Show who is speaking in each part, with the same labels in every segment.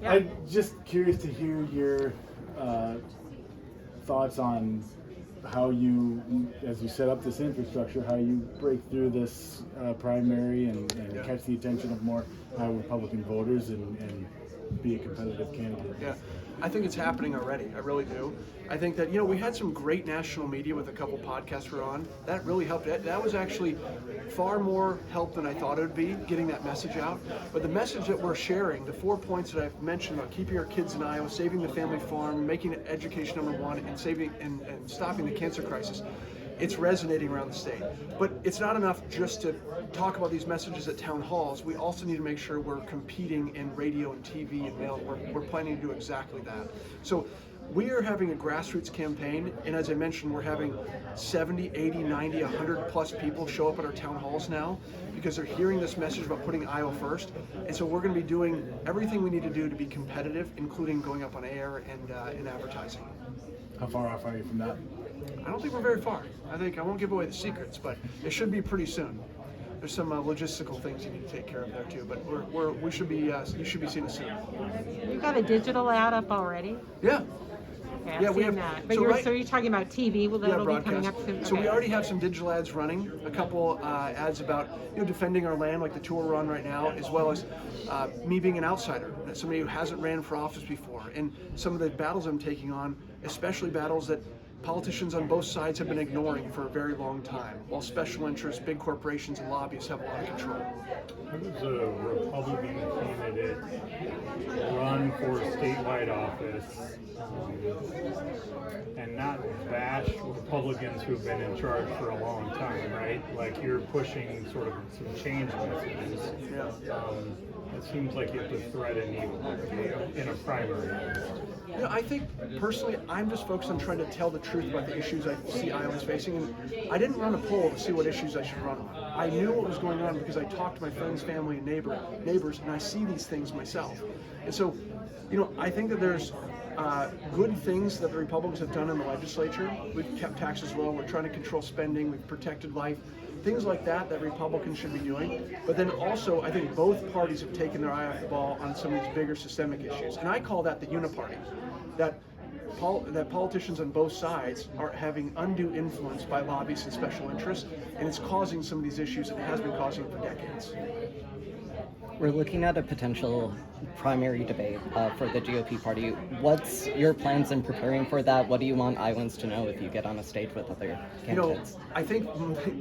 Speaker 1: Yeah.
Speaker 2: I'm just curious to hear your thoughts on how you, as you set up this infrastructure, how you break through this primary and catch the attention of more Republican voters and be a competitive candidate.
Speaker 3: Yeah, I think it's happening already. I really do. I think that, we had some great national media with a couple podcasts we're on. That really helped. That was actually far more help than I thought it would be, getting that message out. But the message that we're sharing, the 4 points that I've mentioned about keeping our kids in Iowa, saving the family farm, making education number one, and saving and stopping the cancer crisis, it's resonating around the state. But it's not enough just to talk about these messages at town halls. We also need to make sure we're competing in radio and TV and mail. We're planning to do exactly that. So we are having a grassroots campaign, and as I mentioned, we're having 70, 80, 90, 100 plus people show up at our town halls now because they're hearing this message about putting Iowa first. And so we're going to be doing everything we need to do to be competitive, including going up on air and in advertising.
Speaker 2: How far off are you from that?
Speaker 3: I don't think we're very far. I won't give away the secrets, but it should be pretty soon. There's some logistical things you need to take care of there too, but we should be you should be seeing it soon.
Speaker 1: You've got a digital ad up already?
Speaker 3: Yeah.
Speaker 1: Okay, I've
Speaker 3: Yeah, we
Speaker 1: seen
Speaker 3: have-
Speaker 1: that. But
Speaker 3: so right-
Speaker 1: so you're talking about TV? Well, that'll be coming up soon.
Speaker 3: So we
Speaker 1: Okay.
Speaker 3: already have some digital ads running. A couple ads about defending our land, like the tour we're on right now, as well as me being an outsider, somebody who hasn't ran for office before, and some of the battles I'm taking on, especially battles that politicians on both sides have been ignoring for a very long time, while special interests, big corporations, and lobbyists have a lot of control.
Speaker 4: There was a Republican candidate run for statewide office and not bash Republicans who've been in charge for a long time, right? Like you're pushing sort of some change messages. It seems like you have to thread a needle in a primary.
Speaker 3: I think personally, I'm just focused on trying to tell the truth about the issues I see Iowans facing. And I didn't run a poll to see what issues I should run on. I knew what was going on because I talked to my friends, family, and neighbors, and I see these things myself. And so, I think that there's good things that the Republicans have done in the legislature. We've kept taxes low. We're trying to control spending. We've protected life. Things like that Republicans should be doing. But then also, I think both parties have taken their eye off the ball on some of these bigger systemic issues. And I call that the uniparty. That politicians on both sides are having undue influence by lobbyists and special interests, and it's causing some of these issues, and it has been causing them for decades.
Speaker 5: We're looking at a potential primary debate for the GOP party. What's your plans in preparing for that? What do you want Iowans to know if you get on a stage with other candidates?
Speaker 3: I think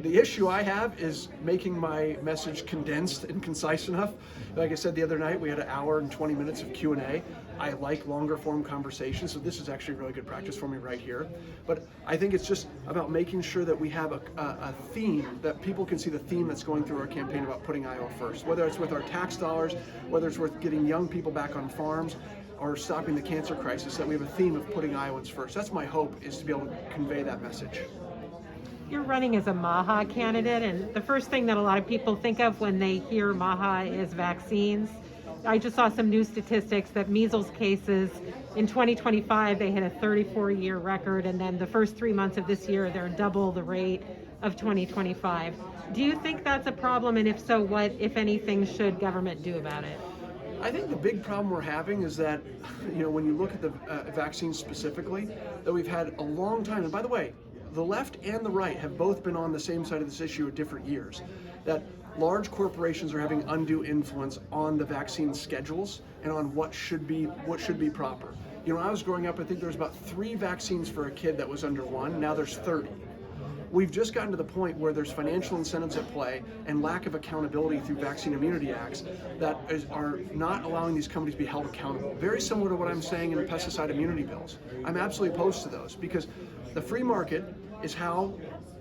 Speaker 3: the issue I have is making my message condensed and concise enough. Like I said the other night, we had an hour and 20 minutes of Q&A. I like longer form conversations, so this is actually really good practice for me right here. But I think it's just about making sure that we have a theme, that people can see the theme that's going through our campaign about putting Iowa first, whether it's with our tax dollars, whether it's with getting young people back on farms, or stopping the cancer crisis, that we have a theme of putting Iowans first. That's my hope, is to be able to convey that message.
Speaker 1: You're running as a MAHA candidate, and the first thing that a lot of people think of when they hear MAHA is vaccines. I just saw some new statistics that measles cases in 2025, they hit a 34-year record, and then the first 3 months of this year, they're double the rate of 2025. Do you think that's a problem, and if so, what, if anything, should government do about it?
Speaker 3: I think the big problem we're having is that, when you look at the vaccines specifically, that we've had a long time, and by the way, the left and the right have both been on the same side of this issue at different years, that large corporations are having undue influence on the vaccine schedules and on what should be proper. When I was growing up, I think there was about 3 vaccines for a kid that was under 1. Now there's 30. We've just gotten to the point where there's financial incentives at play and lack of accountability through vaccine immunity acts that are not allowing these companies to be held accountable. Very similar to what I'm saying in the pesticide immunity bills. I'm absolutely opposed to those because the free market is how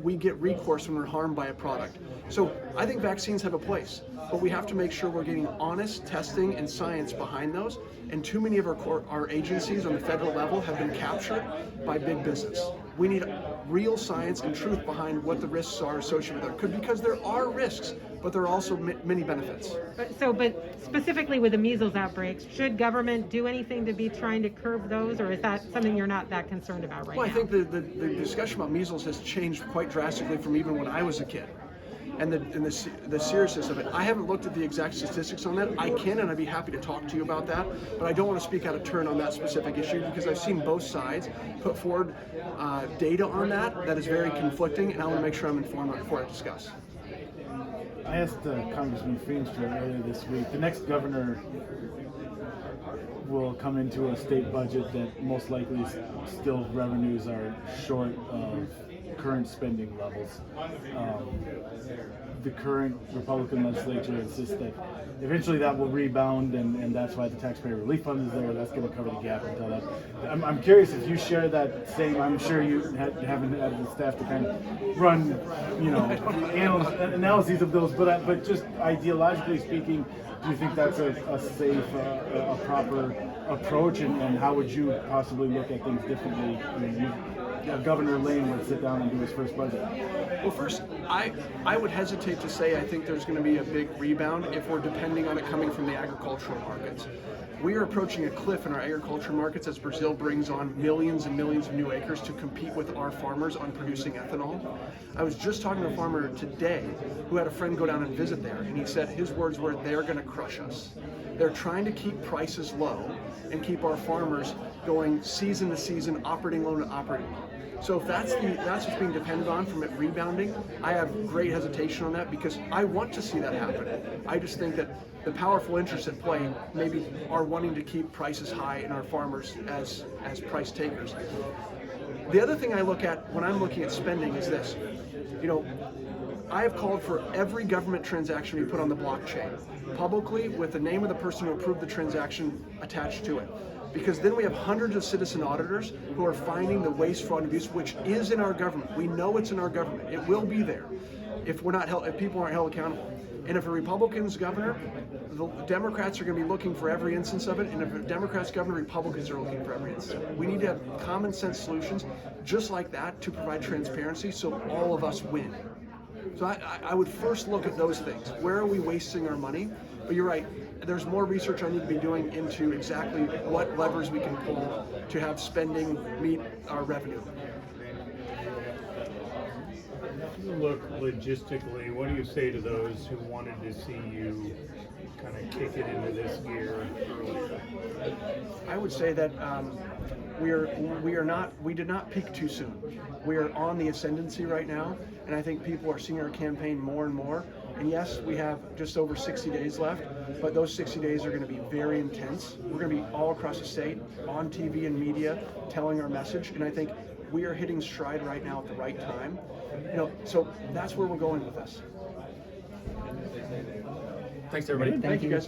Speaker 3: we get recourse when we're harmed by a product. So I think vaccines have a place, but we have to make sure we're getting honest testing and science behind those. And too many of our agencies on the federal level have been captured by big business. We need real science and truth behind what the risks are associated with it, because there are risks, but there are also many benefits.
Speaker 1: But specifically with the measles outbreaks, should government do anything to be trying to curb those, or is that something you're not that concerned about right now?
Speaker 3: Well, I think the discussion about measles has changed quite drastically from even when I was a kid. and the seriousness of it. I haven't looked at the exact statistics on that. I can, and I'd be happy to talk to you about that, but I don't want to speak out of turn on that specific issue because I've seen both sides put forward data on that is very conflicting, and I want to make sure I'm informed before I discuss.
Speaker 2: I asked Congressman Feenstra earlier this week, the next governor will come into a state budget that most likely still revenues are short of current spending levels. The current Republican legislature insists that eventually that will rebound, and that's why the taxpayer relief fund is there. That's going to cover the gap until that. I'm curious if you share that same. I'm sure you haven't had the staff to kind of run, analyses of those, but just ideologically speaking, do you think that's a safe, a proper approach, and how would you possibly look at things differently? I mean, Governor Lahn would sit down and do his first budget.
Speaker 3: Well, first, I would hesitate to say I think there's going to be a big rebound if we're depending on it coming from the agricultural markets. We are approaching a cliff in our agriculture markets as Brazil brings on millions and millions of new acres to compete with our farmers on producing ethanol. I was just talking to a farmer today who had a friend go down and visit there, and he said his words were, "They're going to crush us." They're trying to keep prices low and keep our farmers going season to season, operating loan to operating loan. So if that's what's being depended on from it rebounding, I have great hesitation on that because I want to see that happen. I just think that the powerful interests at play maybe are wanting to keep prices high and our farmers as price takers. The other thing I look at when I'm looking at spending is this. I have called for every government transaction we put on the blockchain publicly with the name of the person who approved the transaction attached to it. Because then we have hundreds of citizen auditors who are finding the waste, fraud, and abuse, which is in our government. We know it's in our government. It will be there if people aren't held accountable. And if a Republican's governor, the Democrats are going to be looking for every instance of it. And if a Democrat's governor, Republicans are looking for every instance of it. We need to have common sense solutions just like that to provide transparency so all of us win. So I would first look at those things. Where are we wasting our money? But you're right. There's more research I need to be doing into exactly what levers we can pull to have spending meet our revenue.
Speaker 4: If you look logistically, what do you say to those who wanted to see you kind of kick it into this gear earlier?
Speaker 3: I would say that we did not peak too soon. We are on the ascendancy right now, and I think people are seeing our campaign more and more. And yes, we have just over 60 days left, but those 60 days are going to be very intense. We're going to be all across the state, on TV and media, telling our message, and I think we are hitting stride right now at the right time. So that's where we're going with this.
Speaker 6: Thanks, everybody.
Speaker 3: Thank you, guys.